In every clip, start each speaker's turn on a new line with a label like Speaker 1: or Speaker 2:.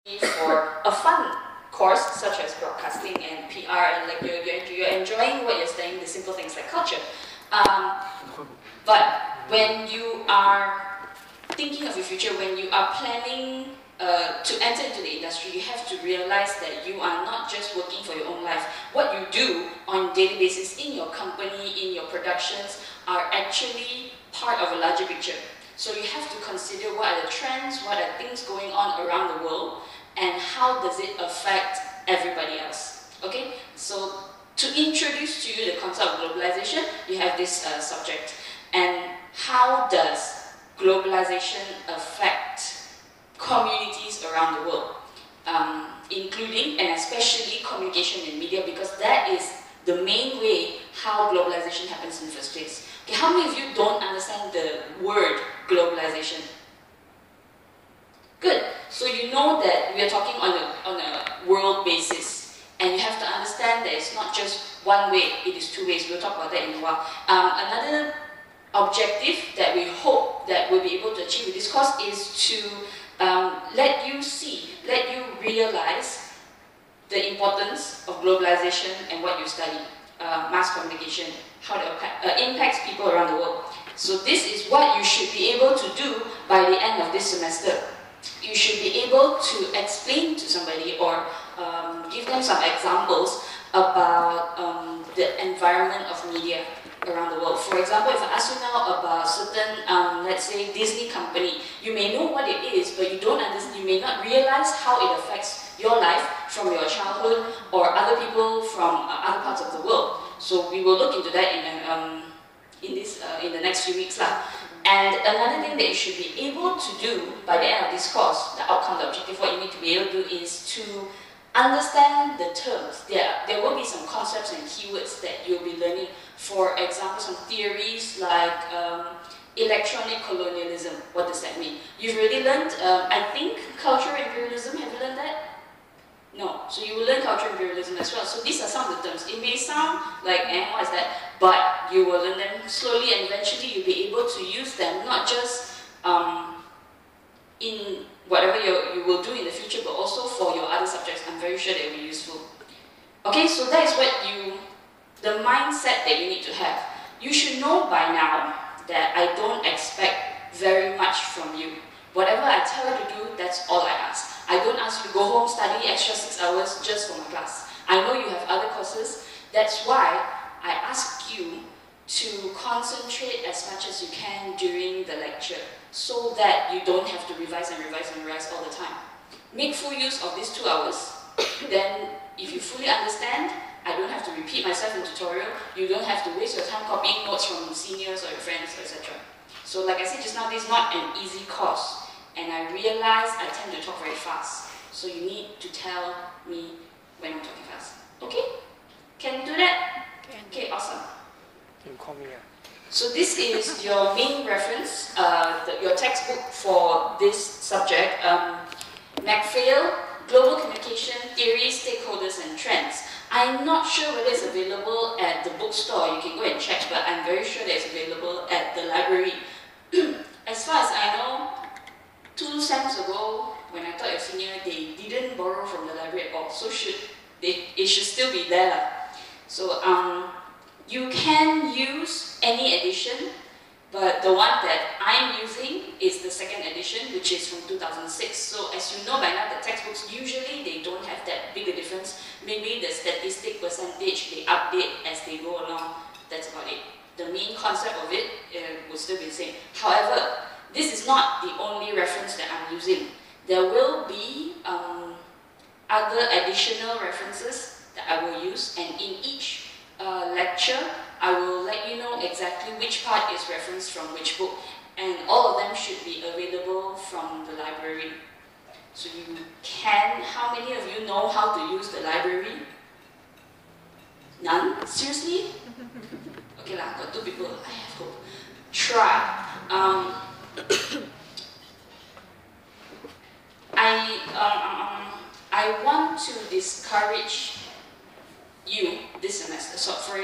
Speaker 1: for a fun course such as broadcasting and PR, and like you're enjoying what you're studying, the simple things like culture. But when you are thinking of your future, when you are planning to enter into the industry, you have to realize that you are not just working for your own life. What you do on a daily basis in your company, in your productions, are actually part of a larger picture. So you have to consider what are the trends, what are things going on around the world, and how does it affect everybody else. Okay, so to introduce to you the concept of globalization, you have this subject. And how does globalization affect communities around the world, including and especially communication and media, because that is the main way how globalization happens in the first place. Okay, how many of you don't understand the word globalization? Good. So you know that we are talking on a world basis, and you have to understand that it's not just one way, it is two ways. We'll talk about that in a while. Another objective that we hope that we'll be able to achieve with this course is to let you realize the importance of globalization and what you study, mass communication, how it impacts people around the world. So this is what you should be able to do by the end of this semester. You should be able to explain to somebody or give them some examples about the environment of media around the world. For example, if I ask you now about certain, let's say, Disney company, you may know what it is, but you don't understand, you may not realize how it affects your life from your childhood or other people from other parts of the world. So we will look into that in the next few weeks. And another thing that you should be able to do by the end of this course, the outcome, the objective, what you need to be able to do is to understand the terms. There will be some concepts and keywords that you'll be learning. For example, some theories like electronic colonialism. What does that mean? You've already learned, I think, cultural imperialism. Have you learned that? No. So you will learn cultural imperialism as well. So these are some of the terms. It may sound like, what is that? But you will learn them slowly, and eventually you'll be able to use them, not just in whatever you will do in the future, but also for your other subjects. I'm very sure they will be useful. Okay, so that is the mindset that you need to have. You should know by now that I don't expect very much from you. Whatever I tell you to do, that's all I ask. I don't ask you to go home, study extra 6 hours just for my class. I know you have other courses. That's why I ask you to concentrate as much as you can during the lecture, so that you don't have to revise and revise and revise all the time. Make full use of these 2 hours. Then, if you fully understand, I don't have to repeat myself in tutorial. You don't have to waste your time copying notes from seniors or your friends, etc. So like I said just now, this is not an easy course. And I realize I tend to talk very fast. So you need to tell me when I'm talking fast. Okay? Can you do that? Okay, awesome.
Speaker 2: You can call me.
Speaker 1: So this is your main reference, your textbook for this subject. McPhail, Global Communication, Theories, Stakeholders and Trends. I'm not sure whether it's available at the bookstore. You can go and check, but I'm very sure that it's available at the library. As far as I know, 2 sems ago, when I taught your senior, they didn't borrow from the library at all. So it should still be there. So you can use any edition, but the one that I'm using is the 2nd edition, which is from 2006. So as you know by now, the textbooks usually they don't have that big a difference. Maybe the statistic percentage they update as they go along. That's about it. The main concept of it will still be the same. However, this is not the only reference that I'm using. There will be other additional references that I will use, and in each lecture, I will let you know exactly which part is referenced from which book, and all of them should be available from the library. So you can, how many of you know how to use the library? None? Seriously? Okay lah, got 2 people, I have hope. Try. I want to discourage you this semester, so for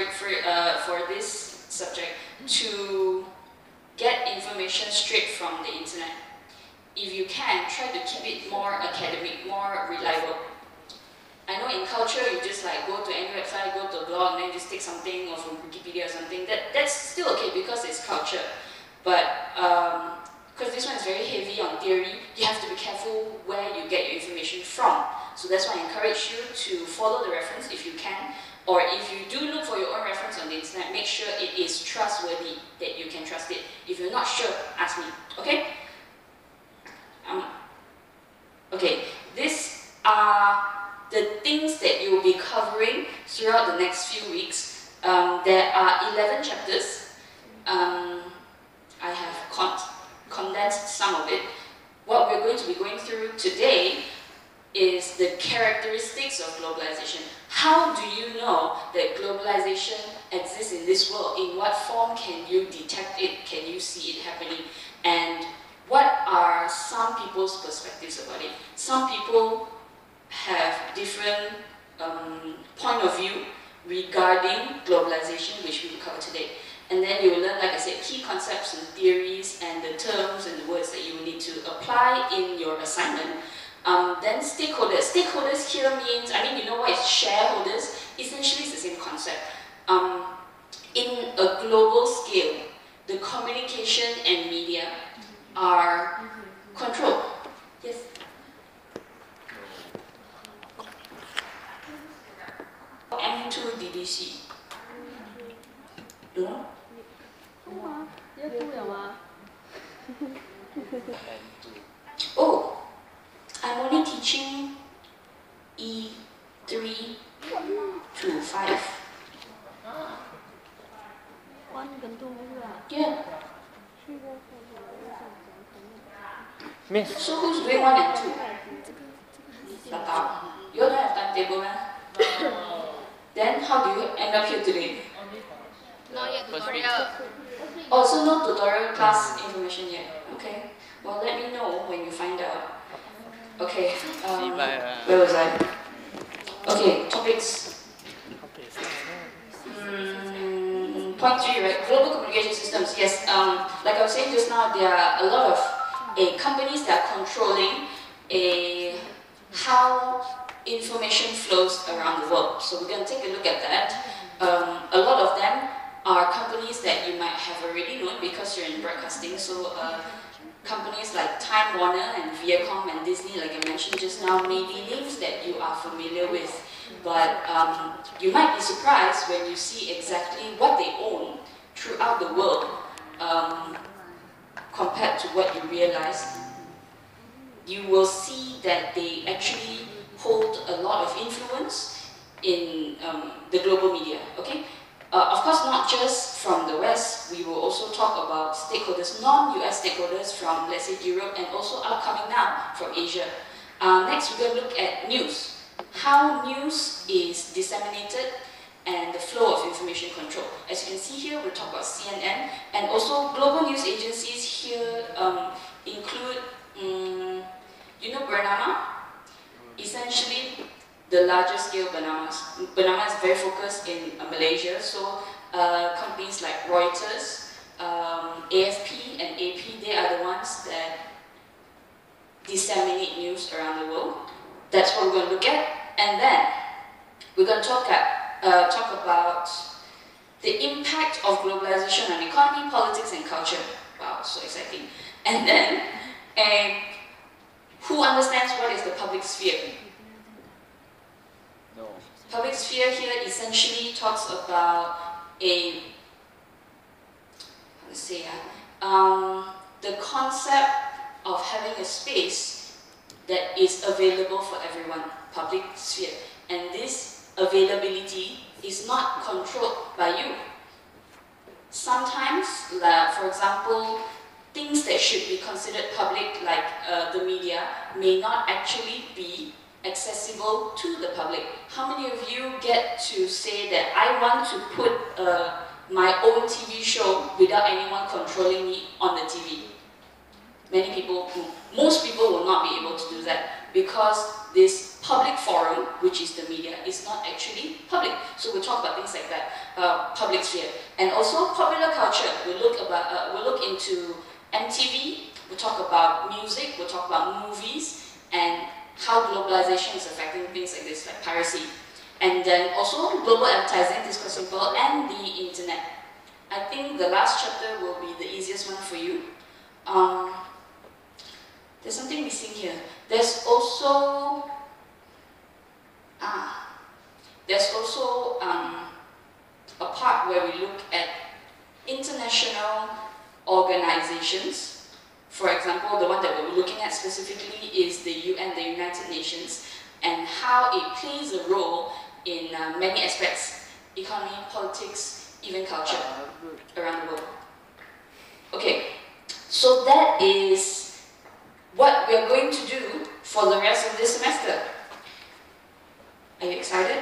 Speaker 1: this subject, to get information straight from the internet. if you can, try to keep it more academic, more reliable. I know in culture, you just like go to any website, go to a blog, and then just take something or from Wikipedia or something. That's still okay because it's culture. But because this one is very heavy on theory, you have to be careful where you get your information from. So that's why I encourage you to follow the reference if you can, or if you do look for your own reference on the internet, make sure it is trustworthy, that you can trust it. If you're not sure, ask me, okay? Okay, these are the things that you will be covering throughout the next few weeks. There are 11 chapters. I have condensed some of it. What we're going to be going through today is the characteristics of globalization. How do you know that globalization exists in this world? In what form can you detect it? Can you see it happening? And what are some people's perspectives about it? Some people have different point of view regarding globalization, which we will cover today. And then you will learn, like I said, key concepts and theories and the terms and the words that you will need to apply in your assignment. Then stakeholders. Stakeholders here means, I mean, you know what is shareholders? Essentially, it's the same concept. In a global scale, the communication and media are controlled. Yes? M2 DDC. Don't know? Oh, I'm only teaching E3 to 5. Yeah.
Speaker 2: Miss.
Speaker 1: So who's doing 1 and 2? You don't have timetable, man? Then how do you end up here today?
Speaker 3: Not yet tutorial.
Speaker 1: Oh, so no tutorial class information yet. Okay. Well, let me know when you find out. Okay. Where was I? Okay, topics. Point 3, right? Global communication systems. Yes. Like I was saying just now, there are a lot of companies that are controlling how information flows around the world. So we're going to take a look at that. A lot of them are companies that you might have already known because you're in broadcasting. So companies like Time Warner and Viacom and Disney, like I mentioned just now, may be names that you are familiar with. But you might be surprised when you see exactly what they own throughout the world compared to what you realize. You will see that they actually hold a lot of influence in the global media, okay? Of course, not just from the West, we will also talk about stakeholders, non-US stakeholders from, let's say, Europe, and also upcoming now from Asia. Next, we're going to look at news. How news is disseminated and the flow of information control. As you can see here, we'll talk about CNN, and also global news agencies here include, you know Bernama? Essentially, the largest scale Bernama. Bernama is very focused in Malaysia, so companies like Reuters, AFP and AP, they are the ones that disseminate news around the world. That's what we're going to look at. And then we're going to talk about the impact of globalization on economy, politics, and culture. Wow, so exciting. And then, who understands what is the public sphere?
Speaker 2: No.
Speaker 1: Public sphere here essentially talks about the concept of having a space that is available for everyone, public sphere. And this availability is not controlled by you. Sometimes, for example, things that should be considered public, like the media, may not actually be accessible to the public. How many of you get to say that I want to put my own TV show without anyone controlling me on the TV? Many people, most people will not be able to do that because this public forum, which is the media, is not actually public. So we'll talk about things like that, public sphere. And also popular culture. We'll look into MTV, we'll talk about music, we'll talk about movies, and how globalization is affecting things like this, like piracy. And then also global advertising, this is quite simple, and the internet. I think the last chapter will be the easiest one for you. There's something missing here. There's also a part where we look at international organizations. For example, the one that we're looking at specifically is the UN, the United Nations, and how it plays a role in many aspects: economy, politics, even culture around the world. Okay, so that is what we are going to do for the rest of this semester. Are you excited?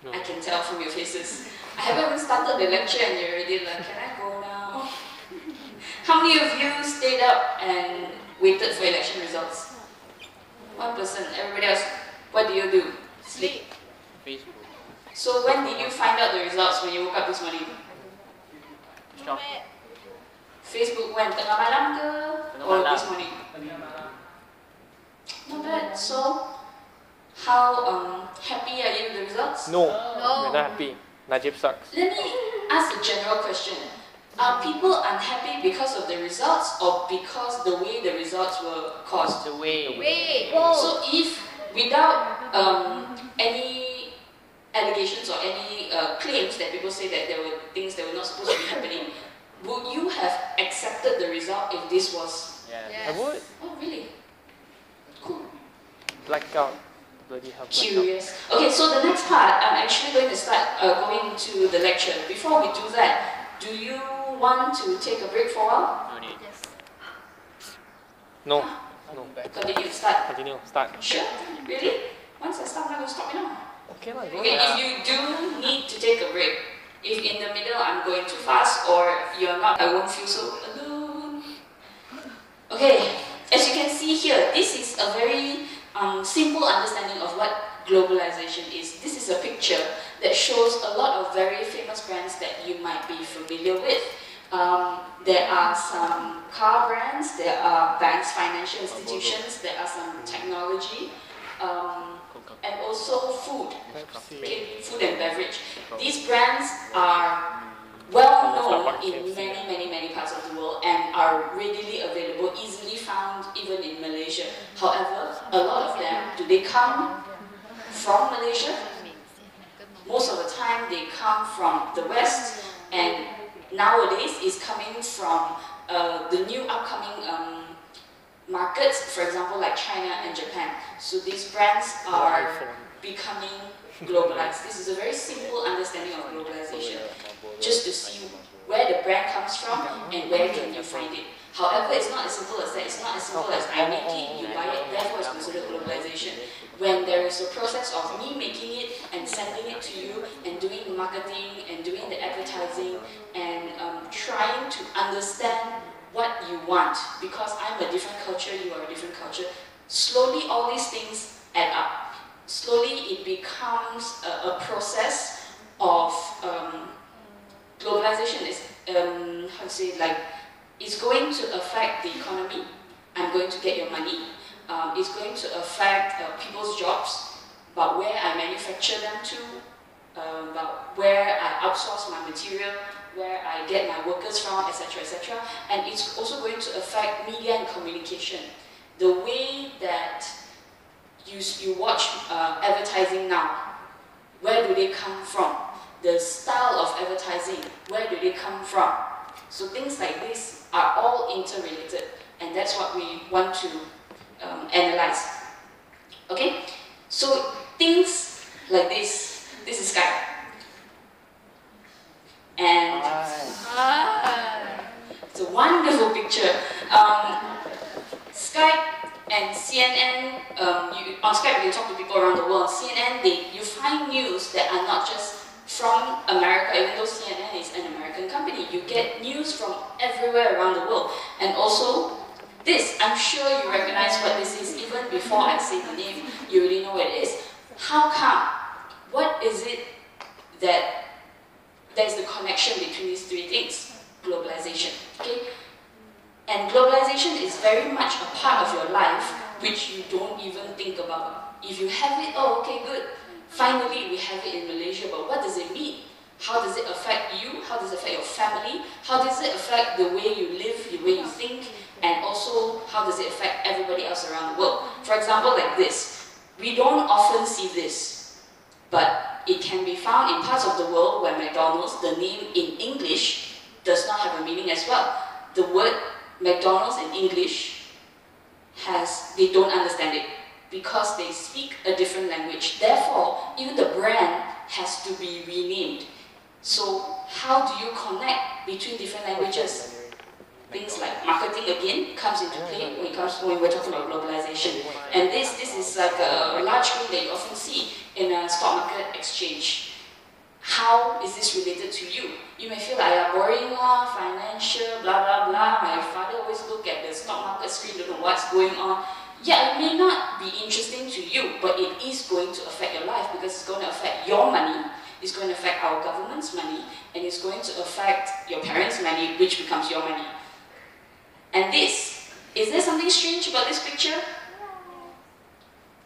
Speaker 2: No.
Speaker 1: I can tell from your faces. I haven't even started the lecture and you're already like, can I go now? How many of you stayed up and waited for election results? One person. Everybody else, what do you do? Sleep.
Speaker 3: Facebook.
Speaker 1: So when did you find out the results when you woke up this morning?
Speaker 3: Shop.
Speaker 1: Facebook when? Tengah malam ke?
Speaker 3: Tengah
Speaker 1: Or
Speaker 3: malam.
Speaker 1: this morning? Not bad. So, how happy are you with the results?
Speaker 2: No.
Speaker 3: No.
Speaker 2: We're not happy. Najib sucks.
Speaker 1: Let me ask a general question. Are people unhappy because of the results or because the way the results were caused?
Speaker 3: The way.
Speaker 4: Wait.
Speaker 1: So if without any allegations or any claims that people say that there were things that were not supposed to be happening, would you have accepted the result if this was?
Speaker 3: Yeah.
Speaker 2: I would.
Speaker 1: Oh really? Cool.
Speaker 2: Blackout. Bloody hell. Blackout.
Speaker 1: Curious. Okay, so the next part, I'm actually going to start going into the lecture. Before we do that, do you want to take a break for a while?
Speaker 3: No need.
Speaker 4: Yes.
Speaker 2: No. No.
Speaker 1: Continue, start.
Speaker 2: Continue. Start.
Speaker 1: Sure? Really? Once I start, I'm going to stop, you know.
Speaker 2: Okay lah. Go
Speaker 1: Okay,
Speaker 2: lah.
Speaker 1: if you do need to take a break, if in the middle I'm going too fast or you're not, I won't feel so alone. Okay, as you can see here, this is a very simple understanding of what globalization is. This is a picture that shows a lot of very famous brands that you might be familiar with. There are some car brands, there are banks, financial institutions, there are some technology, and also food. Okay, food and beverage. These brands are well known in many parts of the world and are readily available, easily found even in Malaysia. However, a lot of them, do they come from Malaysia? Most of the time they come from the West, and nowadays is coming from the new upcoming markets, for example like China and Japan. So these brands are becoming globalized. This is a very simple understanding of globalization, just to see where the brand comes from and where can you find it. However, it's not as simple as that. It's not as simple as I make it, you buy it, therefore it's considered globalization. When there is a process of me making it and sending it to you and doing the marketing and doing the advertising and trying to understand what you want, because I'm a different culture, you are a different culture, slowly all these things add up. Slowly it becomes a process of globalization is, how to say, like, it's going to affect the economy. I'm going to get your money. It's going to affect people's jobs, about where I manufacture them to, about where I outsource my material, where I get my workers from, etc., etc. And it's also going to affect media and communication. The way that you watch advertising now, where do they come from? The style of advertising, where do they come from? So things like this are all interrelated, and that's what we want to analyze. Okay? So things like this is Skype. And it's a wonderful picture. Skype and CNN, on Skype you talk to people around the world. CNN, you find news that are not just from America, even though CNN is an American company. You get news from everywhere around the world. And also, this, I'm sure you recognize what this is. Even before I say the name, you already know what it is. How come? What is it that there's the connection between these three things? Globalization. Okay? And globalization is very much a part of your life which you don't even think about. If you have it, oh, okay, good. Finally, we have it in Malaysia, but what does it mean? How does it affect you? How does it affect your family? How does it affect the way you live, the way you think? And also, how does it affect everybody else around the world? For example, like this. We don't often see this, but it can be found in parts of the world where McDonald's, the name in English, does not have a meaning as well. The word McDonald's in English they don't understand it because they speak a different language. Therefore, even the brand has to be renamed. So how do you connect between different languages? Things like marketing again comes into play when we're talking about globalization. And this is like a large thing that you often see in a stock market exchange. How is this related to you? You may feel like boring, financial, blah blah blah. My father always look at the stock market screen, don't know what's going on. Yeah, it may not be interesting to you, but it is going to affect your life because it's going to affect your money, it's going to affect our government's money, and it's going to affect your parents' money, which becomes your money. And is there something strange about this picture?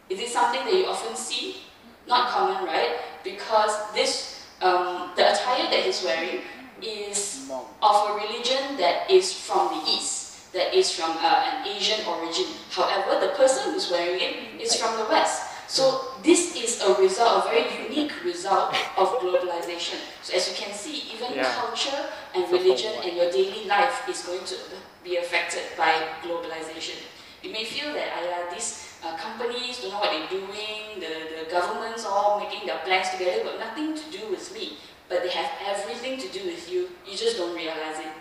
Speaker 1: Is it something that you often see? Not common, right? Because the attire that he's wearing is of a religion that is from the East, that is from an Asian origin. However, the person who's wearing it is from the West. So this is a result, a very unique result of globalization. So as you can see, even culture and religion and your daily life is going to be affected by globalization. You may feel that these companies don't know what they're doing, the governments all making their plans together, but nothing to do with me. But they have everything to do with you, you just don't realize it.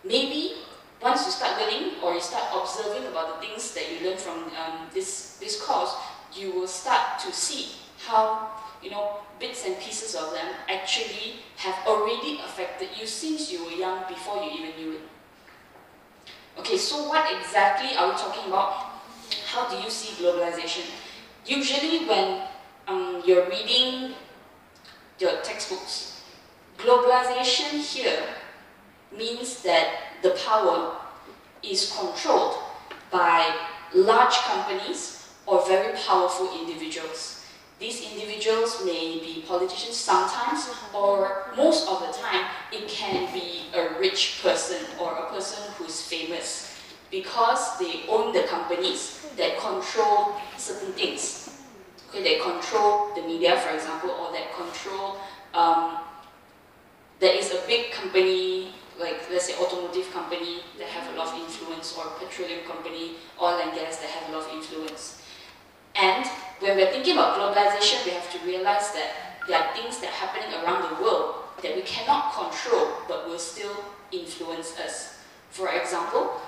Speaker 1: Maybe once you start learning or you start observing about the things that you learn from this course, you will start to see how bits and pieces of them actually have already affected you since you were young, before you even knew it. Okay, so what exactly are we talking about? How do you see globalization? Usually when you're reading your textbooks, globalization here means that the power is controlled by large companies or very powerful individuals. These individuals may be politicians sometimes, or most of the time, it can be a rich person or a person who's famous because they own the companies that control certain things. Okay, they control the media, for example, or that control, there is a big company, like let's say automotive company that have a lot of influence, or petroleum company, oil and gas that have a lot of influence. And when we're thinking about globalization, we have to realize that there are things that are happening around the world that we cannot control, but will still influence us. For example,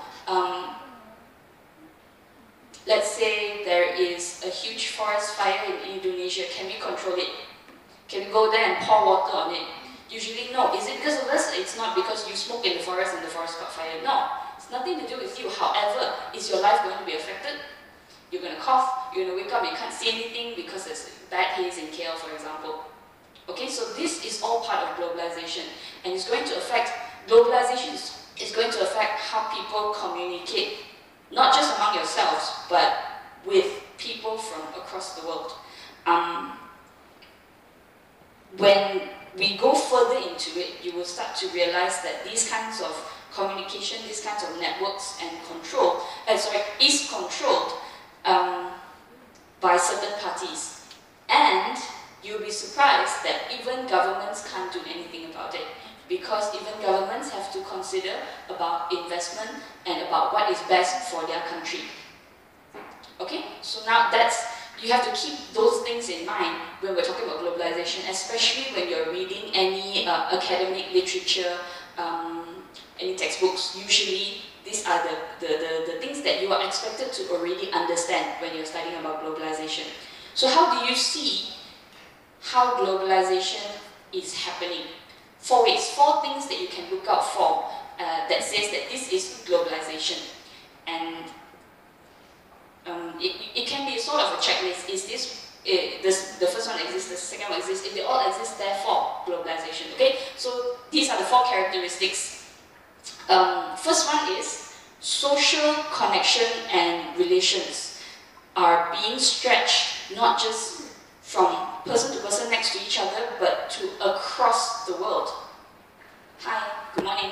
Speaker 1: let's say there is a huge forest fire in Indonesia. Can we control it? Can we go there and pour water on it? Usually no. Is it because of us? It's not because you smoke in the forest and the forest caught fire. No, it's nothing to do with you. However, is your life going to be affected? You're going to cough, you're going to wake up, you can't see anything because there's bad haze in KL, for example. Okay, so this is all part of globalization, and it's going to affect, globalization is going to affect how people communicate, not just among yourselves, but with people from across the world. When we go further into it, you will start to realize that these kinds of communication, these kinds of networks and control, is controlled by certain parties. And you'll be surprised that even governments can't do anything about it, because even governments have to consider about investment and about what is best for their country. Okay, so now you have to keep those things in mind when we're talking about globalization, especially when you're reading any academic literature, any textbooks. Usually these are the things that you are expected to already understand when you're studying about globalization. So how do you see how globalization is happening? 4 ways, 4 things that you can look out for that says that this is globalization. And it can be sort of a checklist. Is the first one exists, the second one exists, if they all exist, therefore globalization. Okay, so these are the 4 characteristics. First one is social connection and relations are being stretched not just from person to person next to each other, but to across the world. Hi, good morning.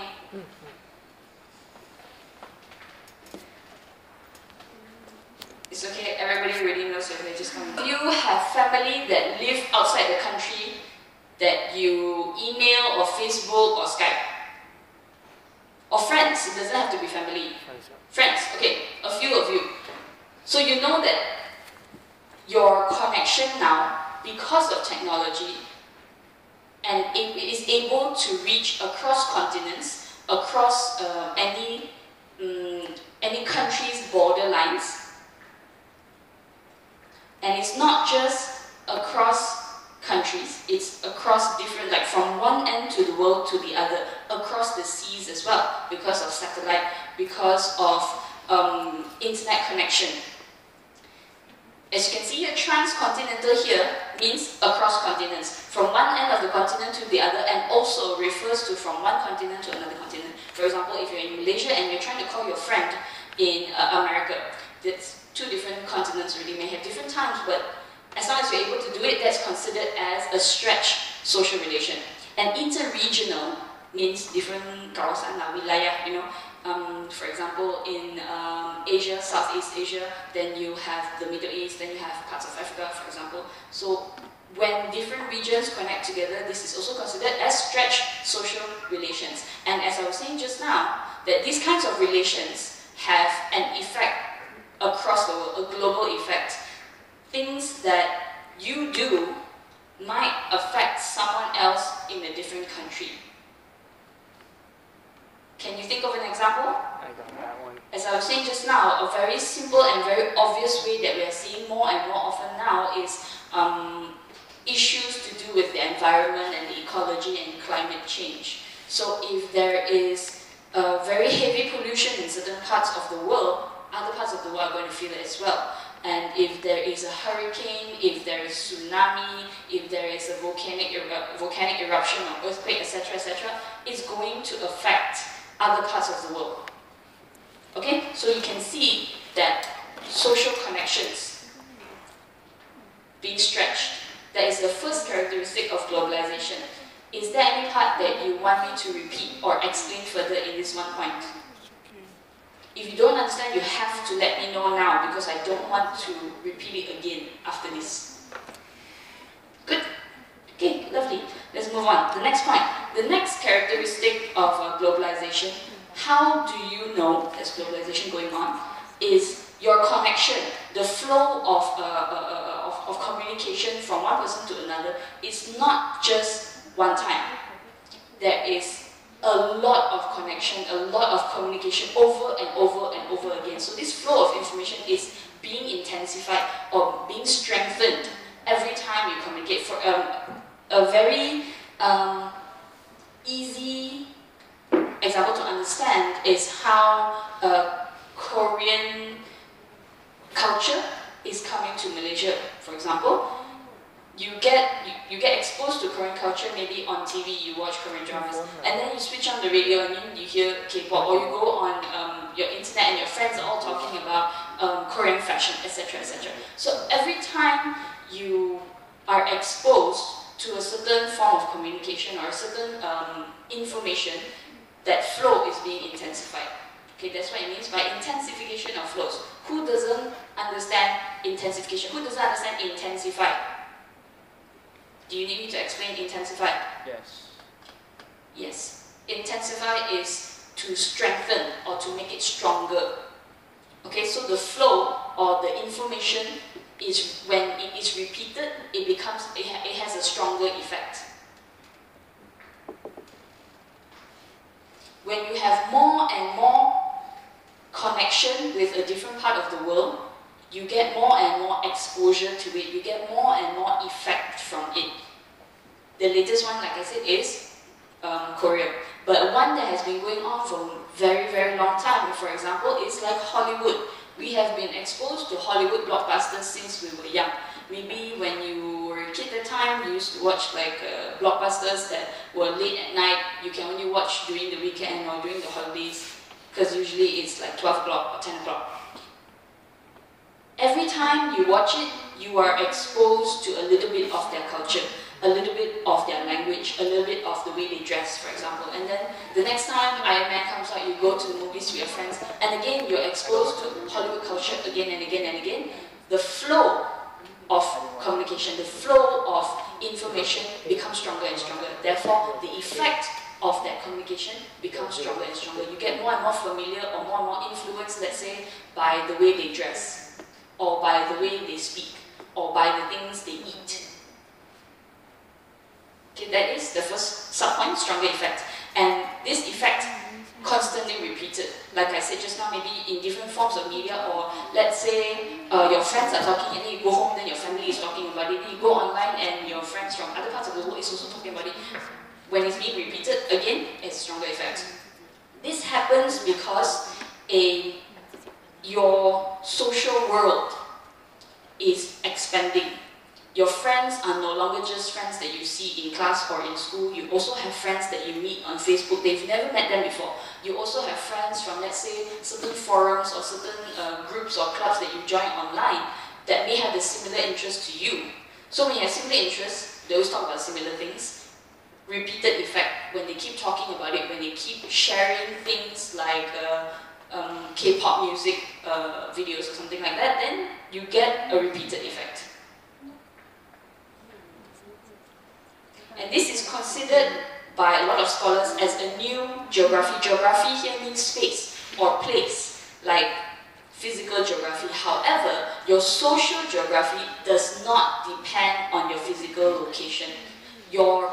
Speaker 1: It's okay, everybody already knows your religious community. You have family that live outside the country that you email or Facebook or Skype. Or friends, it doesn't have to be family. Friends, okay, a few of you. So you know that your connection now, because of technology, and it is able to reach across continents, across any country's border lines. And it's not just across countries, it's across different, like from one end to the world to the other, across the seas as well, because of satellite, because of internet connection. As you can see here, transcontinental here means across continents, from one end of the continent to the other, and also refers to from one continent to another continent. For example, if you're in Malaysia and you're trying to call your friend in America, that's two different continents really, may have different times, but as long as you're able to do it, that's considered as a stretched social relation. And interregional means different kawasan, wilayah, you know. For example, in Asia, Southeast Asia, then you have the Middle East, then you have parts of Africa, for example. So when different regions connect together, this is also considered as stretched social relations. And as I was saying just now, that these kinds of relations have an effect across the world, a global effect. Things that you do might affect someone else in a different country. Can you think of an example?
Speaker 2: I got that one.
Speaker 1: As I was saying just now, a very simple and very obvious way that we are seeing more and more often now is issues to do with the environment and the ecology and climate change. So if there is very heavy pollution in certain parts of the world, other parts of the world are going to feel it as well. And if there is a hurricane, if there is tsunami, if there is a volcanic eruption or earthquake, etc., etc., it's going to affect other parts of the world. Okay, so you can see that social connections being stretched. That is the first characteristic of globalization. Is there any part that you want me to repeat or explain further in this one point? If you don't understand, you have to let me know now, because I don't want to repeat it again after this. Good? Okay, lovely. Let's move on. The next point. The next characteristic of globalization, how do you know there's globalization going on, is your connection, the flow of communication from one person to another is not just one time. There is a lot of connection, a lot of communication over and over and over again. So this flow of information is being intensified or being strengthened every time you communicate. For a very easy example to understand is how Korean culture is coming to Malaysia, for example. You get exposed to Korean culture maybe on TV, you watch Korean dramas, and then you switch on the radio and you hear K-pop, or you go on your internet and your friends are all talking about Korean fashion, etc., etc. So every time you are exposed to a certain form of communication or a certain information, that flow is being intensified. Okay, that's what it means by intensification of flows. Who doesn't understand intensification? Who doesn't understand intensify? Do you need me to explain intensify?
Speaker 2: Yes.
Speaker 1: Yes. Intensify is to strengthen or to make it stronger. Okay, so the flow or the information is, when it is repeated, it has a stronger effect. When you have more and more connection with a different part of the world, you get more and more exposure to it, you get more and more effect from it. The latest one, like I said, is Korea. But one that has been going on for a very, very long time, for example, is like Hollywood. We have been exposed to Hollywood blockbusters since we were young. Maybe when you were a kid at the time, you used to watch like blockbusters that were late at night, you can only watch during the weekend or during the holidays. because usually it's like 12 o'clock or 10 o'clock. Every time you watch it, you are exposed to a little bit of their culture, a little bit of their language, a little bit of the way they dress, for example. And then the next time Iron Man comes out, you go to the movies with your friends, and again, you're exposed to Hollywood culture again and again and again. The flow of communication, the flow of information becomes stronger and stronger. Therefore, the effect of that communication becomes stronger and stronger. You get more and more familiar or more and more influenced, let's say, by the way they dress, or by the way they speak, or by the things they eat. Okay, that is the first subpoint, stronger effect. And this effect constantly repeated. Like I said just now, maybe in different forms of media, or let's say your friends are talking and then you go home, then your family is talking about it, then you go online and your friends from other parts of the world is also talking about it. When it's being repeated, again, it's stronger effect. This happens because your social world is expanding. Your friends are no longer just friends that you see in class or in school. You also have friends that you meet on Facebook. They've never met them before. You also have friends from, let's say, certain forums or certain groups or clubs that you join online that may have a similar interest to you. So when you have similar interests, they always talk about similar things. Repeated effect, when they keep talking about it, when they keep sharing things like K-pop music videos or something like that, then you get a repeated effect. And this is considered by a lot of scholars as a new geography. Geography here means space or place, like physical geography. However, your social geography does not depend on your physical location. Your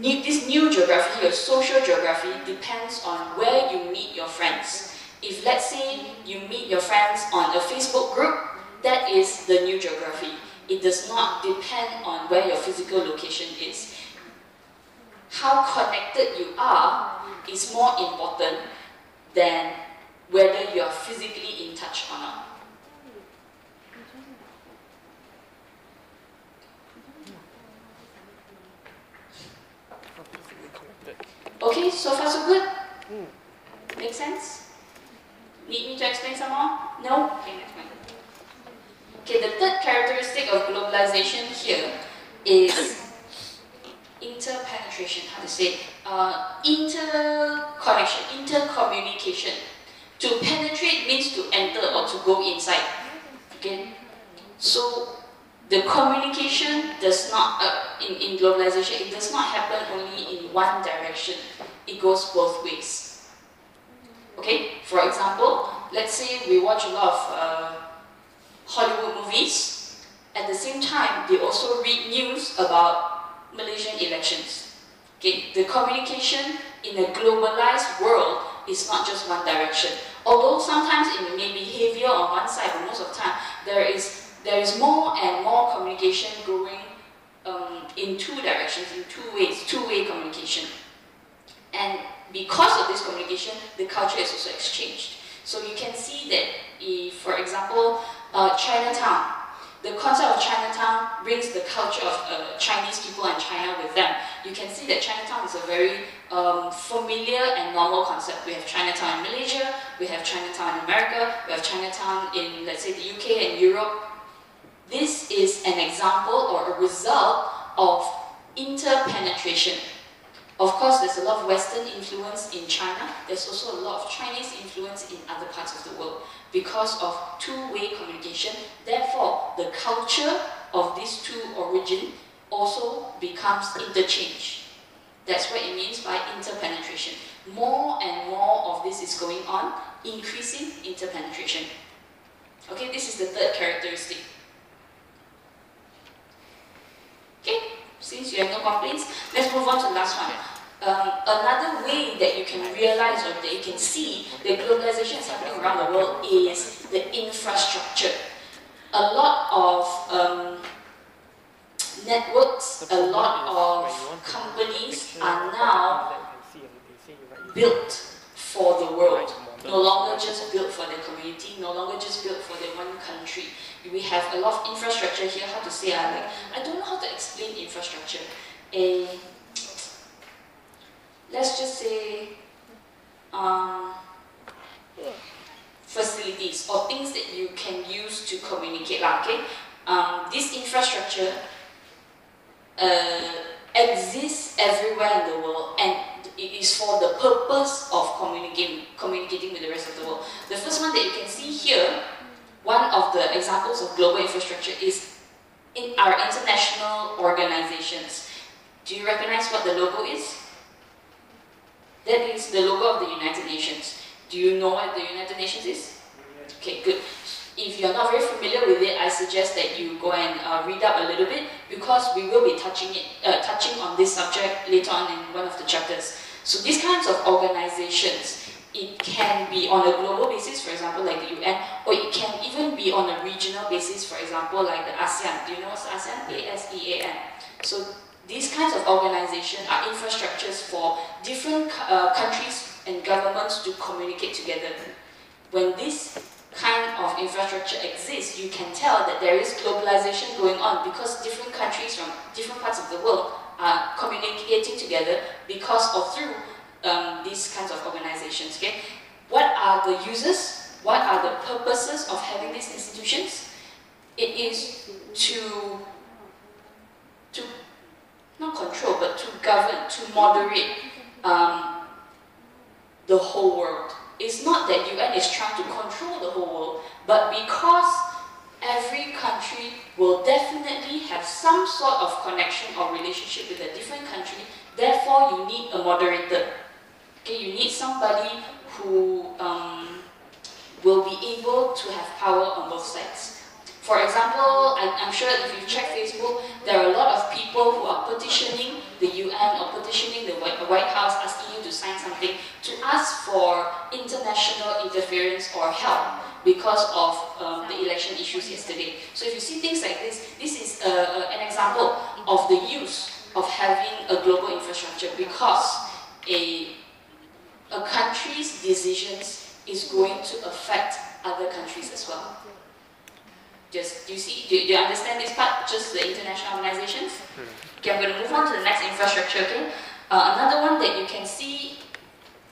Speaker 1: this new geography, your social geography, depends on where you meet your friends. If, let's say, you meet your friends on a Facebook group, that is the new geography. It does not depend on where your physical location is. How connected you are is more important than whether you are physically in touch or not. Okay, so far so good? Make sense? Need me to explain some more? No? Okay, next one. Okay, the third characteristic of globalization here is interpenetration, how to say, interconnection, intercommunication. To penetrate means to enter or to go inside. Okay? So the communication does not, in globalization, it does not happen only in one direction. It goes both ways. Okay? For example, let's say we watch a lot of Hollywood movies. At the same time, they also read news about Malaysian elections. Okay? The communication in a globalized world is not just one direction. Although sometimes it may be heavier on one side, but most of the time there is more and more communication going in two directions, in two ways, two-way communication. And because of this communication, the culture is also exchanged. So you can see that, if, for example, Chinatown, the concept of Chinatown brings the culture of Chinese people and China with them. You can see that Chinatown is a very familiar and normal concept. We have Chinatown in Malaysia, we have Chinatown in America, we have Chinatown in, let's say, the UK and Europe. This is an example or a result of interpenetration. Of course, there's a lot of Western influence in China. There's also a lot of Chinese influence in other parts of the world because of two-way communication. Therefore, the culture of these two origins also becomes interchanged. That's what it means by interpenetration. More and more of this is going on, increasing interpenetration. Okay, this is the third characteristic. Okay, since you have no complaints, let's move on to the last one. Another way that you can realize or that you can see that globalization is happening around the world is the infrastructure. A lot of networks, a lot of companies are now built for the world. No longer just built for the community, no longer just built for the one country. We have a lot of infrastructure here. How to say, I don't know how to explain infrastructure. Let's just say um, facilities or things that you can use to communicate. Okay? This infrastructure exists everywhere in the world, and it is for the purpose of communicating with the rest of the world. The first one that you can see here, one of the examples of global infrastructure is in our international organizations. Do you recognize what the logo is? That is the logo of the United Nations. Do you know what the United Nations is? Okay, good. If you're not very familiar with it, I suggest that you go and read up a little bit, because we will be touching on this subject later on in one of the chapters. So these kinds of organizations, it can be on a global basis, for example, like the UN, or it can even be on a regional basis, for example, like the ASEAN. Do you know what's ASEAN? ASEAN. So these kinds of organizations are infrastructures for different countries and governments to communicate together. When this kind of infrastructure exists, you can tell that there is globalization going on, because different countries from different parts of the world are communicating together because or through these kinds of organizations. Okay? What are the uses? What are the purposes of having these institutions? It is to not control, but to govern, to moderate the whole world. It's not that UN is trying to control the whole world, but because every country will definitely have some sort of connection or relationship with a different country, therefore you need a moderator. Okay, you need somebody who will be able to have power on both sides. For example, I'm sure if you check Facebook, there are a lot of people who are petitioning the UN or petitioning the White House, asking you to sign something to ask for international interference or help because of the election issues yesterday. So if you see things like this, this is an example of the use of having a global infrastructure, because a country's decisions is going to affect other countries as well. Do you understand this part? Just the international organizations? Okay, I'm going to move on to the next infrastructure. Okay, another one that you can see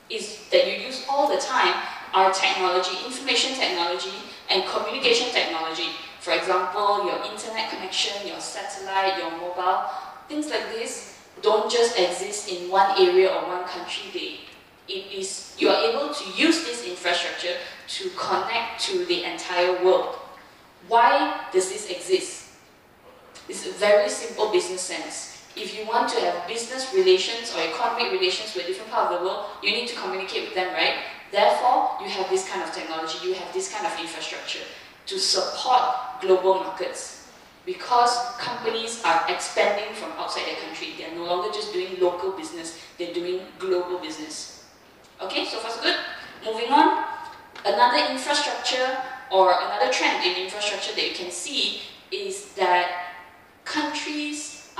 Speaker 1: is that you use all the time are technology, information technology, and communication technology. For example, your internet connection, your satellite, your mobile, things like this don't just exist in one area or one country. You are able to use this infrastructure to connect to the entire world. Why does this exist? It's a very simple business sense. If you want to have business relations or economic relations with a different part of the world, you need to communicate with them, right? Therefore, you have this kind of technology, you have this kind of infrastructure to support global markets. Because companies are expanding from outside their country, they're no longer just doing local business, they're doing global business. Okay, so far so good. Moving on, another infrastructure or another trend in infrastructure that you can see is that countries,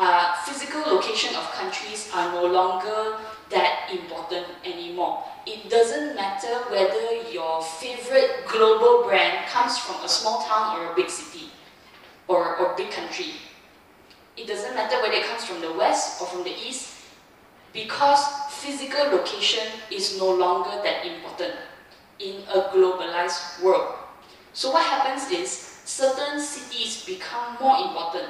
Speaker 1: physical location of countries are no longer that important anymore. It doesn't matter whether your favorite global brand comes from a small town or a big city or big country. It doesn't matter whether it comes from the west or from the east, because physical location is no longer that important in a globalized world. So what happens is certain cities become more important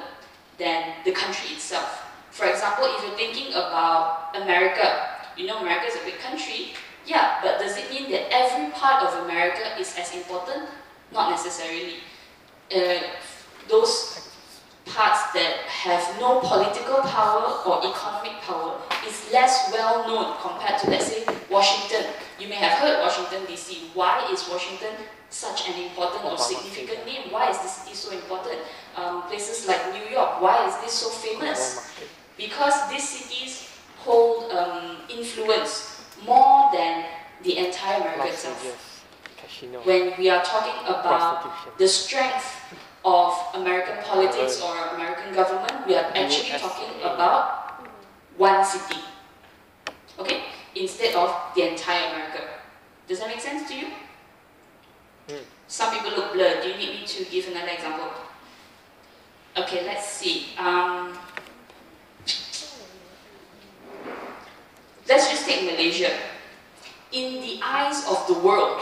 Speaker 1: than the country itself. For example, if you're thinking about America, you know America is a big country, yeah, but does it mean that every part of America is as important? Not necessarily. Those parts that have no political power or economic power is less well known compared to, let's say, Washington. You may have heard Washington DC. Why is Washington such an important or significant name? Why is this city so important? Places like New York, why is this so famous? Because these cities hold influence more than the entire America itself. When we are talking about the strength of American politics or American government, we are actually talking about one city, okay, instead of the entire America. Does that make sense to you? Some people look blurred. Do you need me to give another example? Okay, let's see. Let's just take Malaysia. in the eyes of the world,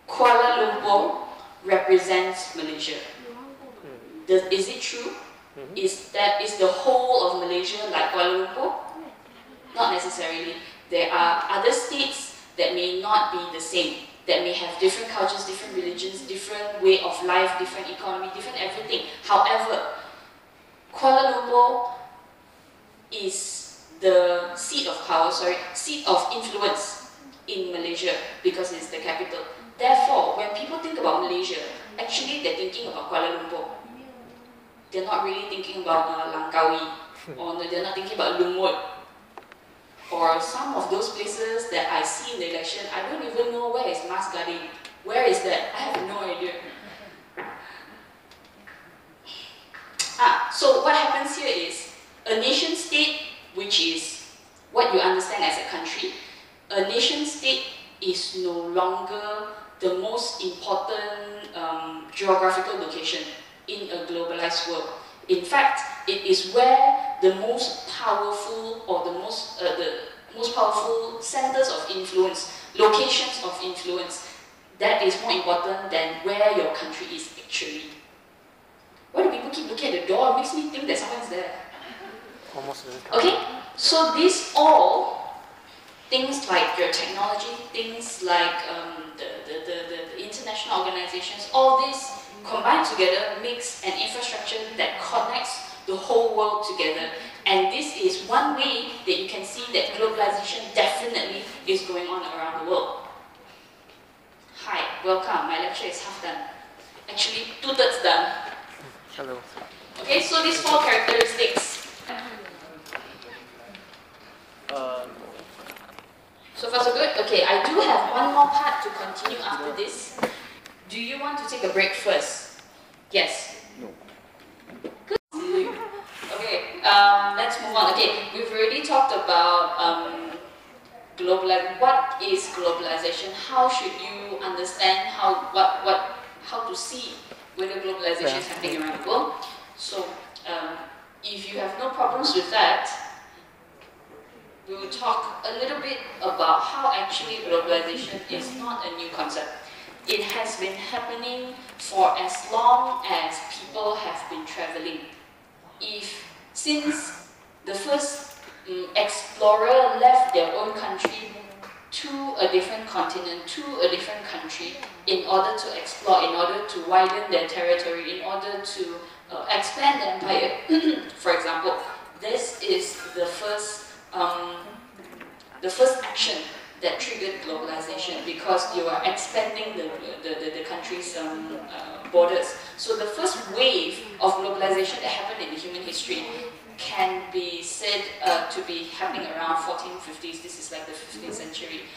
Speaker 1: Kuala Lumpur represents Malaysia. Is it true? Is the whole of Malaysia like Kuala Lumpur? Not necessarily. There are other states that may not be the same, that may have different cultures, different religions, different way of life, different economy, different everything. However, Kuala Lumpur is the seat of power, seat of influence in Malaysia because it's the capital. Therefore, when people think about Malaysia, actually they're thinking about Kuala Lumpur. They're not really thinking about Langkawi, or they're not thinking about Lumut, or some of those places that I see in the election. I don't even know where is Mas Gading. Where is that? I have no idea. So what happens here is a nation state, which is what you understand as a country, a nation state is no longer the most important geographical location in a globalized world. In fact, it is where the most powerful or the most powerful centers of influence, locations of influence, that is more important than where your country is actually. Why do people keep looking at the door? It makes me think that someone's there.
Speaker 2: Almost.
Speaker 1: Okay, so these all things like your technology, things like the international organizations, all this combined together makes an infrastructure that connects the whole world together. And this is one way that you can see that globalization definitely is going on around the world. Hi, welcome. My lecture is half done. Actually, 2/3 done.
Speaker 2: Hello.
Speaker 1: Okay, so these 4 characteristics. So far so good? Okay, I do have one more part to continue after this. Do you want to take a break first? Yes?
Speaker 2: No.
Speaker 1: Good. Okay, let's move on. Okay, we've already talked about what is globalization? How should you understand how to see whether globalization is happening around the world? So, if you have no problems with that, we will talk a little bit about how actually globalization is not a new concept. It has been happening for as long as people have been traveling. Since the first explorer left their own country to a different continent, to a different country, in order to explore, in order to widen their territory, in order to expand the empire, for example, this is the first action that triggered globalization, because you are expanding the country's borders. So the first wave of globalization that happened in the human history can be said to be happening around 1450s. This is like the 15th century.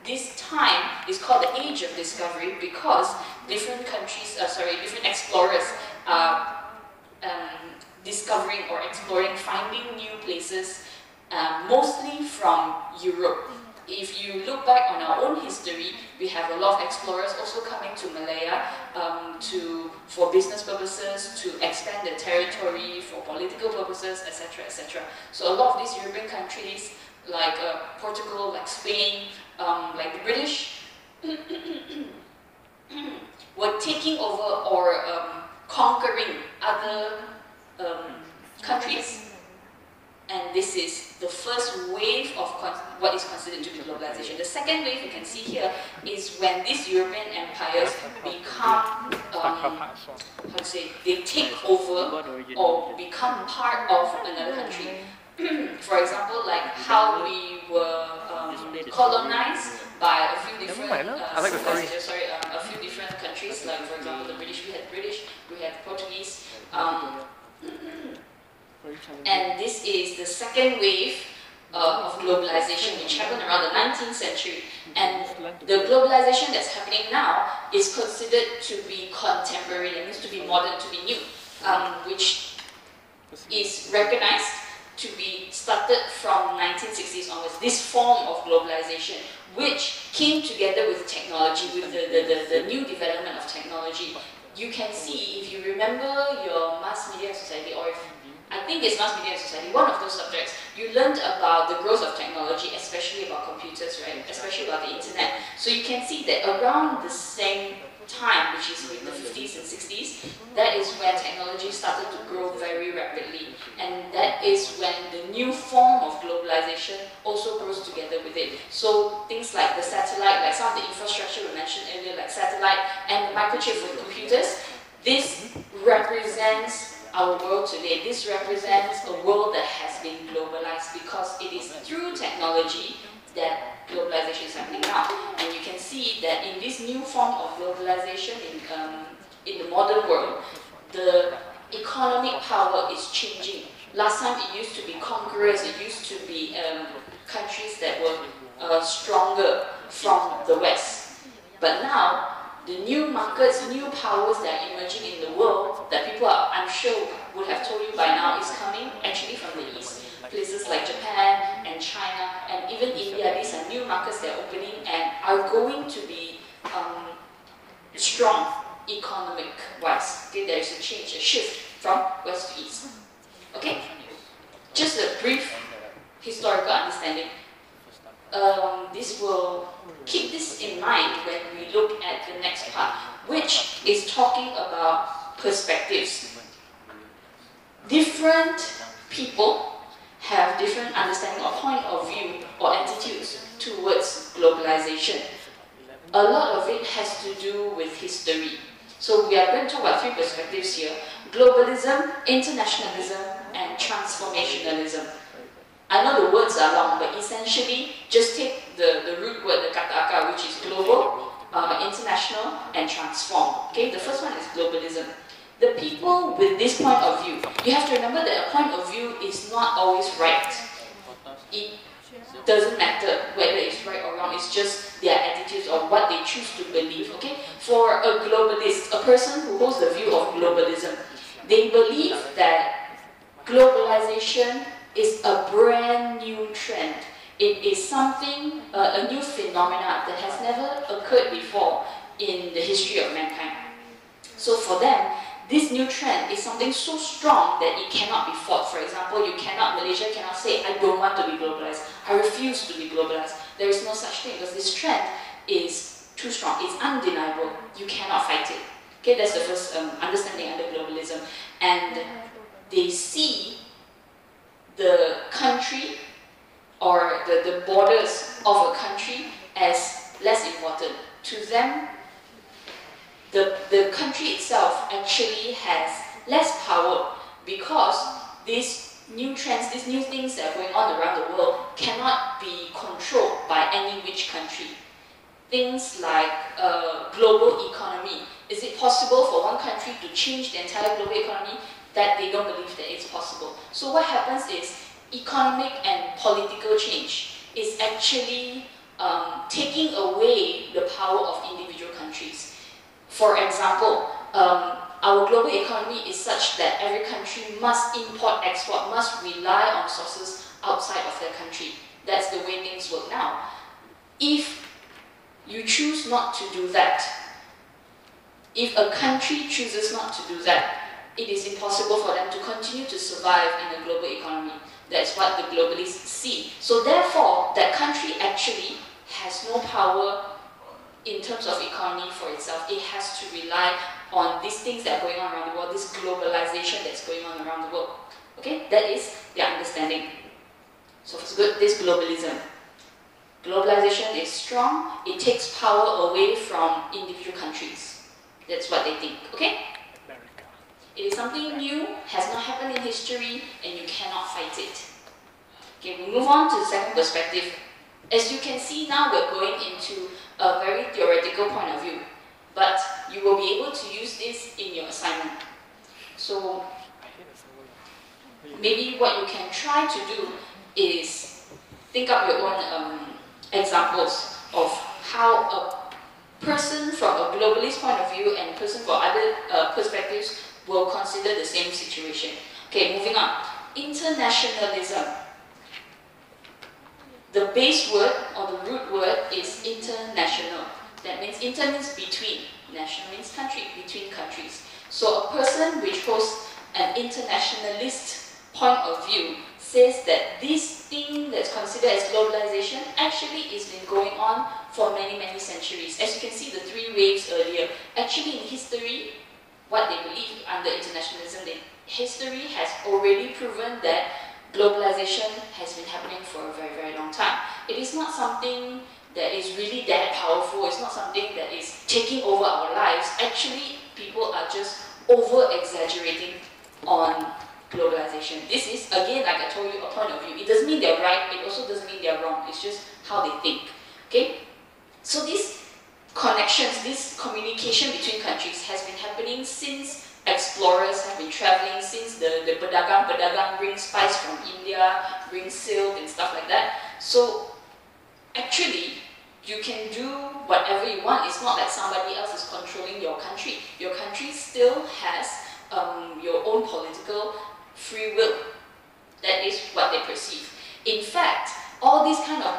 Speaker 1: This time is called the Age of Discovery because different explorers are discovering or exploring, finding new places, mostly from Europe. If you look back on our own history, we have a lot of explorers also coming to Malaya for business purposes, to expand the territory, for political purposes, etc., etc. So a lot of these European countries, like Portugal, like Spain, like the British, were taking over or conquering other countries. And this is the first wave of what is considered to be globalization. The second wave you can see here is when these European empires become, they take over or become part of another country. For example, like how we were colonized by a few different a few different countries. Like for example, the British, we had Portuguese. And this is the second wave of globalization, which happened around the 19th century. And the globalization that's happening now is considered to be contemporary, it needs to be modern, to be new, which is recognized to be started from 1960s onwards. This form of globalization, which came together with technology, with the new development of technology. You can see, if you remember your mass media society, or if I think it's mass media and society, one of those subjects, you learned about the growth of technology, especially about computers, right? Especially about the internet. So you can see that around the same time, which is in the 50s and 60s, that is when technology started to grow very rapidly. And that is when the new form of globalization also grows together with it. So things like the satellite, like some of the infrastructure we mentioned earlier, like satellite and the microchip with computers, this represents our world today. This represents a world that has been globalized because it is through technology that globalization is happening now. And you can see that in this new form of globalization in the modern world, the economic power is changing. Last time it used to be conquerors, it used to be countries that were stronger from the West. But now, the new markets, new powers that are emerging in the world that people are, I'm sure, would have told you by now is coming actually from the East. Places like Japan and China and even India, these are new markets that are opening and are going to be strong economic-wise. Okay, there is a change, a shift from West to East. Okay, just a brief historical understanding. This will keep this in mind when we look at the next part, which is talking about perspectives. Different people have different understanding or point of view or attitudes towards globalization. A lot of it has to do with history. So we are going to talk about three perspectives here: globalism, internationalism, and transformationalism. I know the words are long, but essentially just take the root word, the kata akar, which is global, international, and transform. Okay, the first one is globalism. The people with this point of view, you have to remember that a point of view is not always right. It doesn't matter whether it's right or wrong, it's just their attitudes or what they choose to believe. Okay, for a globalist, a person who holds the view of globalism, they believe that globalization is a brand new trend. It is something, a new phenomena that has never occurred before in the history of mankind. So for them, this new trend is something so strong that it cannot be fought. For example, Malaysia cannot say, I don't want to be globalized. I refuse to be globalized. There is no such thing because this trend is too strong. It's undeniable. You cannot fight it. Okay, that's the first understanding under globalism. And they see the country or the borders of a country as less important. To them, the country itself actually has less power because these new trends, these new things that are going on around the world cannot be controlled by any which country. Things like global economy. Is it possible for one country to change the entire global economy? That they don't believe that it's possible. So what happens is economic and political change is actually taking away the power of individual countries. For example, our global economy is such that every country must import, export, must rely on sources outside of their country. That's the way things work now. If you choose not to do that, if a country chooses not to do that, it is impossible for them to continue to survive in a global economy. That's what the globalists see. So therefore, that country actually has no power in terms of economy for itself. It has to rely on these things that are going on around the world, this globalization that's going on around the world. Okay, that is their understanding. So it's good, this globalism. Globalization is strong, it takes power away from individual countries. That's what they think, okay? It is something new, has not happened in history, and you cannot fight it. Okay, we move on to the second perspective. As you can see now, we're going into a very theoretical point of view, but you will be able to use this in your assignment. So maybe what you can try to do is think up your own examples of how a person from a globalist point of view and a person from other perspectives will consider the same situation. Okay, moving on. Internationalism. The base word or the root word is international. That means inter means between, national means country, between countries. So a person which holds an internationalist point of view says that this thing that's considered as globalization actually has been going on for many, many centuries. As you can see, the 3 waves earlier, actually in history, what they believe under internationalism, history has already proven that globalization has been happening for a very, very long time. It is not something that is really that powerful. It's not something that is taking over our lives. Actually, people are just over-exaggerating on globalization. This is, again, like I told you, a point of view. It doesn't mean they're right. It also doesn't mean they're wrong. It's just how they think. Okay? So these connections, this communication between countries has been happening since explorers have been traveling, since the pedagang bring spice from India, bring silk and stuff like that. So actually, you can do whatever you want. It's not like somebody else is controlling your country. Your country still has your own political free will. That is what they perceive. In fact, all these kind of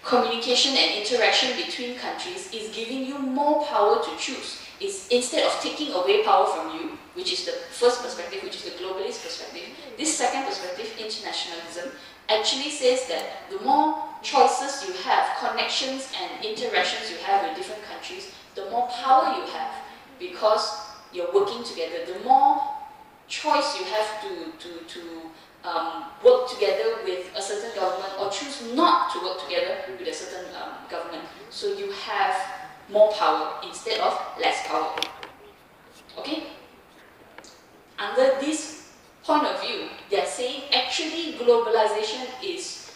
Speaker 1: communication and interaction between countries is giving you more power to choose. It's instead of taking away power from you, which is the first perspective, which is the globalist perspective, this second perspective, internationalism, actually says that the more choices you have, connections and interactions you have with different countries, the more power you have because you're working together. The more choice you have to work together with a certain government or choose not to work together with a certain government. So you have more power instead of less power. Okay? Under this point of view, they're saying actually globalization is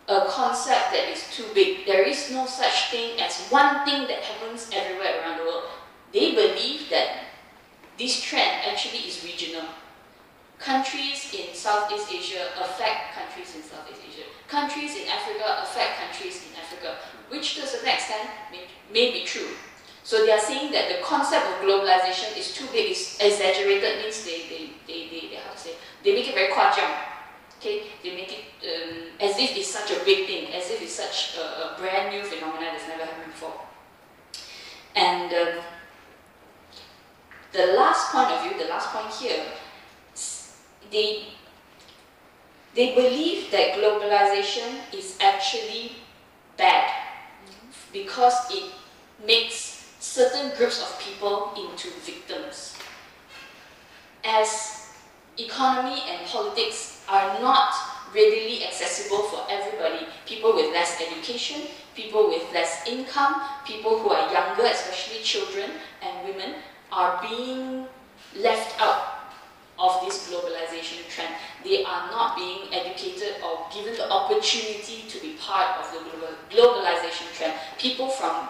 Speaker 1: a concept that is too big. There is no such thing as one thing that happens everywhere around the world. They believe that this trend actually is regional. Countries in Southeast Asia affect countries in Southeast Asia. Countries in Africa affect countries in Africa, which to a certain extent may be true. So they are saying that the concept of globalization is too big, is exaggerated, means they how to say, they make it very kwajang. Okay, they make it as if it's such a big thing, as if it's such a brand new phenomenon that's never happened before. And the last point of view, the last point here, they believe that globalization is actually bad because it makes certain groups of people into victims. As economy and politics are not readily accessible for everybody, people with less education, people with less income, people who are younger, especially children and women, are being left out of this globalization trend. They are not being educated or given the opportunity to be part of the globalization trend. People from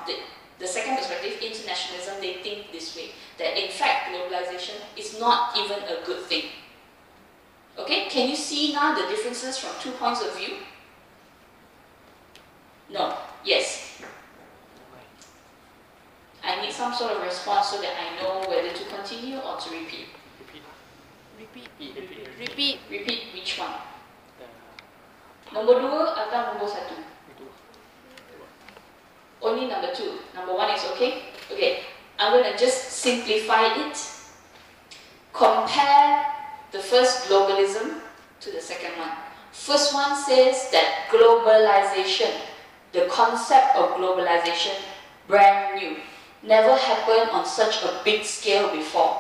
Speaker 1: the second perspective, internationalism, they think this way, that in fact globalization is not even a good thing. Okay, can you see now the differences from 2 points of view? No, yes. I need some sort of response so that I know whether to continue or to repeat. Repeat which one? Nombor 2 atau nombor 1? Only number 2. Number 1 is okay? Okay, I'm going to just simplify it. Compare the first globalism to the second one. First one says that globalization, the concept of globalization, brand new, never happened on such a big scale before.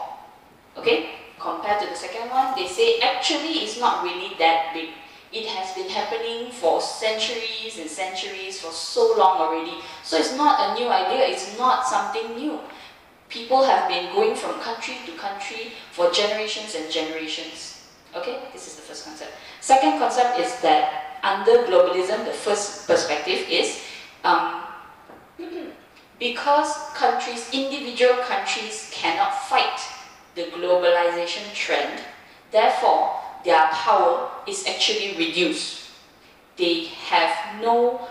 Speaker 1: Okay? Compared to the second one, they say actually it's not really that big. It has been happening for centuries and centuries, for so long already. So it's not a new idea, it's not something new. People have been going from country to country for generations and generations. Okay, this is the first concept. Second concept is that under globalism, the first perspective is because countries, individual countries cannot fight the globalization trend, therefore their power is actually reduced. They have no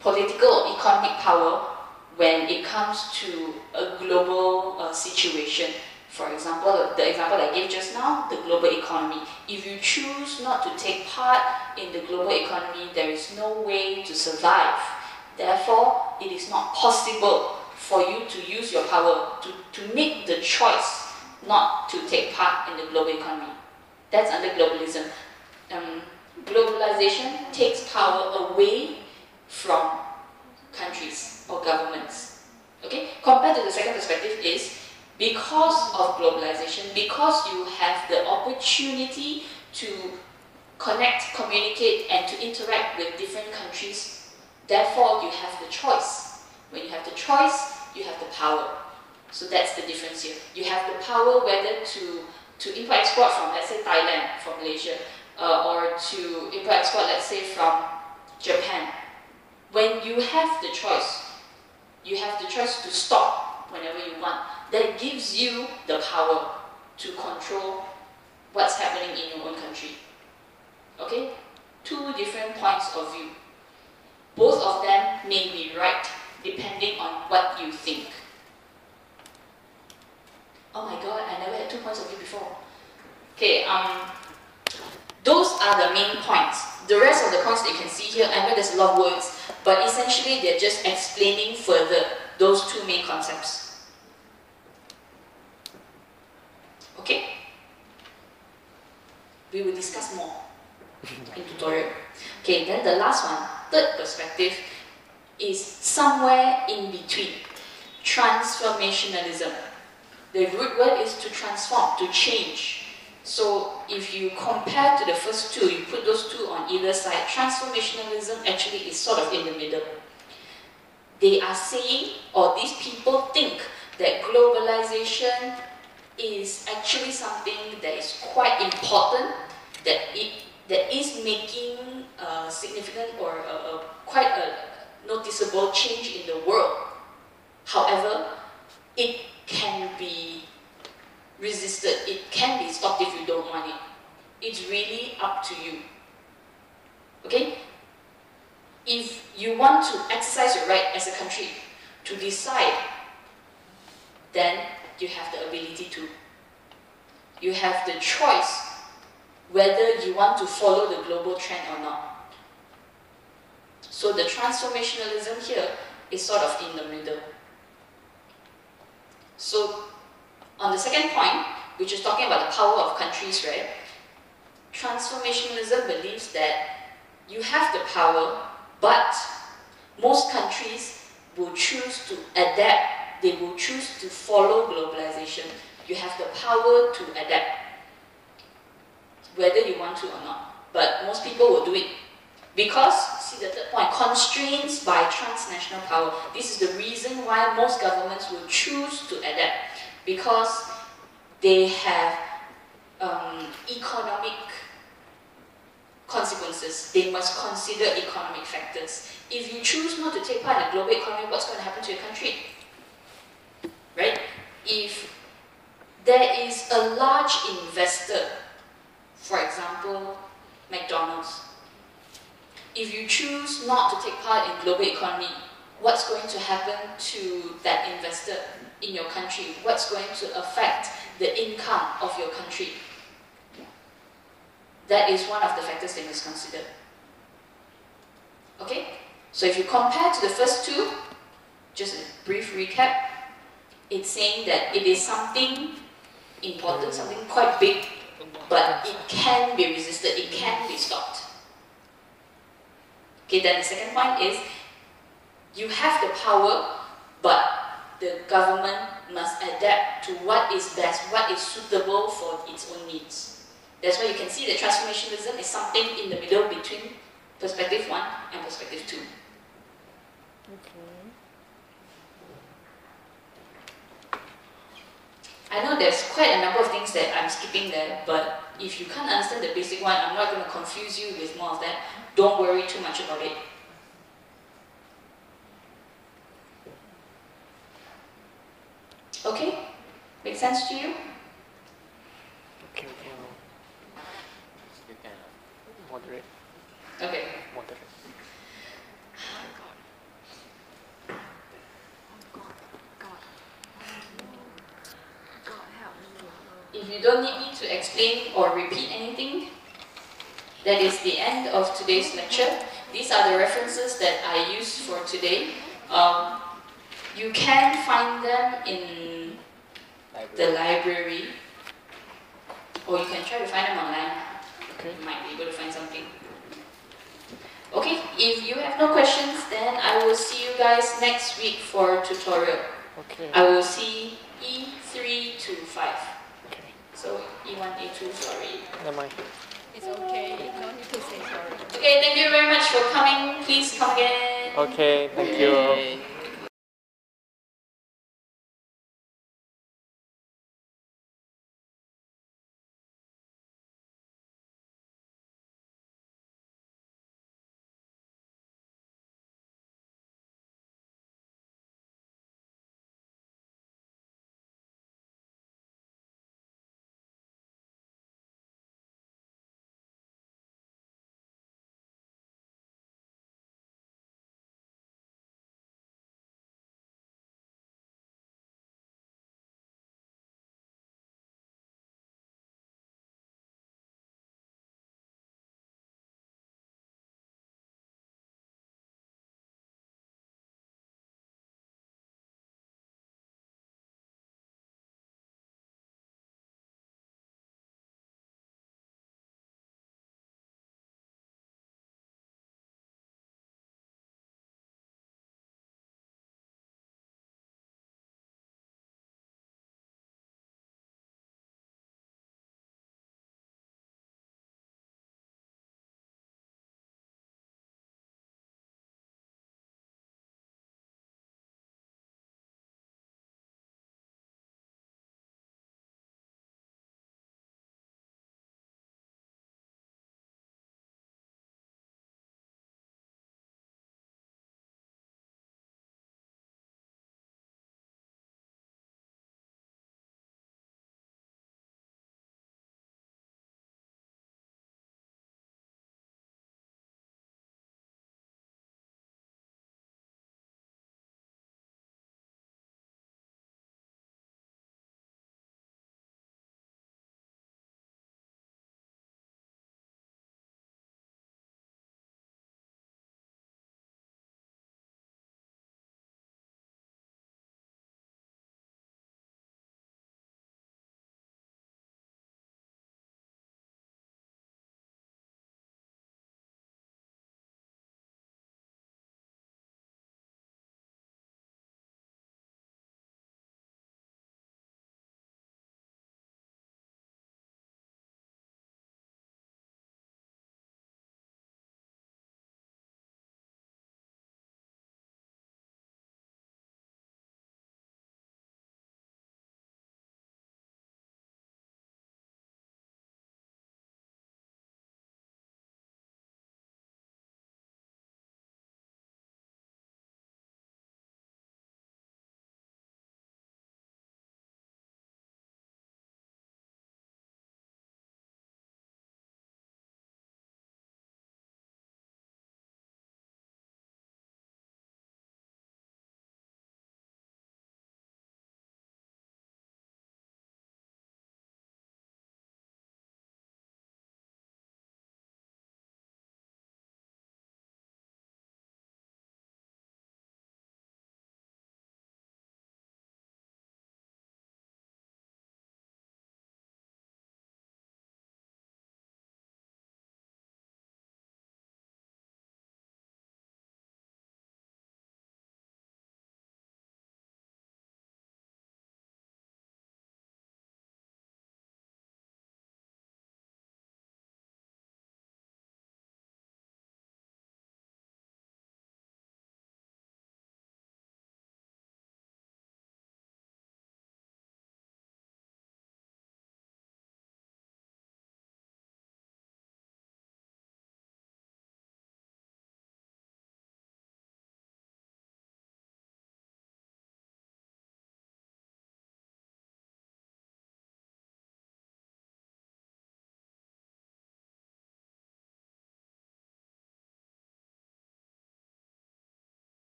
Speaker 1: political or economic power when it comes to a global situation. For example, the example I gave just now, the global economy. If you choose not to take part in the global economy, there is no way to survive. Therefore, it is not possible for you to use your power to make the choice not to take part in the global economy. That's under globalism. Globalization takes power away from countries or governments. Okay? Compared to the second perspective is, because of globalization, because you have the opportunity to connect, communicate, and to interact with different countries, therefore you have the choice. When you have the choice, you have the power. So that's the difference here. You have the power whether to import-export from, let's say, Thailand, from Malaysia, or to import-export, let's say, from Japan. When you have the choice to stop whenever you want. That gives you the power to control what's happening in your own country. Okay? Two different points of view. Both of them may be right, depending on what you think. Oh my god, I never had 2 points of view before. Okay, those are the main points. The rest of the points that you can see here, I know there's a lot of words, but essentially they're just explaining further those two main concepts. Okay? We will discuss more in tutorial. Okay, then the last one, third perspective, is somewhere in between. Transformationalism. The root word is to transform, to change. So if you compare to the first two, you put those two on either side, transformationalism actually is sort of in the middle. They are saying, or these people think, that globalization is actually something that is quite important, that is making a significant or quite a noticeable change in the world. However, it can be resisted, it can be stopped if you don't want it. It's really up to you. Okay? If you want to exercise your right as a country to decide, then you have the ability to. You have the choice whether you want to follow the global trend or not. So the transformationalism here is sort of in the middle. So on the second point, which is talking about the power of countries, right? Transformationalism believes that you have the power, but most countries will choose to adapt. They will choose to follow globalization. You have the power to adapt, whether you want to or not. But most people will do it. Because, see the third point, constraints by transnational power. This is the reason why most governments will choose to adapt. Because they have economic consequences. They must consider economic factors. If you choose not to take part in the global economy, what's going to happen to your country? Right? If there is a large investor, for example, McDonald's, if you choose not to take part in global economy, what's going to happen to that investor in your country? What's going to affect the income of your country? That is one of the factors they must consider. Okay? So if you compare to the first two, just a brief recap, it's saying that it is something important, something quite big, but it can be resisted, it can be stopped. Okay, then the second point is, you have the power, but the government must adapt to what is best, what is suitable for its own needs. That's why you can see that transformationalism is something in the middle between perspective 1 and perspective 2.
Speaker 2: Okay.
Speaker 1: I know there's quite a number of things that I'm skipping there, but if you can't understand the basic one, I'm not going to confuse you with more of that. Don't worry too much about it. Okay? Make sense to you?
Speaker 2: Okay.
Speaker 3: You can.
Speaker 2: Moderate.
Speaker 1: Okay.
Speaker 2: Moderate.
Speaker 1: If you don't need me to explain or repeat anything, that is the end of today's lecture. These are the references that I used for today. You can find them in the library, or you can try to find them online.
Speaker 2: Okay.
Speaker 1: You might be able to find something. Okay, if you have no questions, then I will see you guys next week for tutorial.
Speaker 2: Okay.
Speaker 1: I will see E3 to 5.
Speaker 2: Okay.
Speaker 1: So E1, E2, sorry.
Speaker 2: Never mind.
Speaker 4: It's okay. No need to say sorry.
Speaker 1: Okay, thank you very much for coming. Please come again.
Speaker 2: Okay, thank you.
Speaker 3: Yay.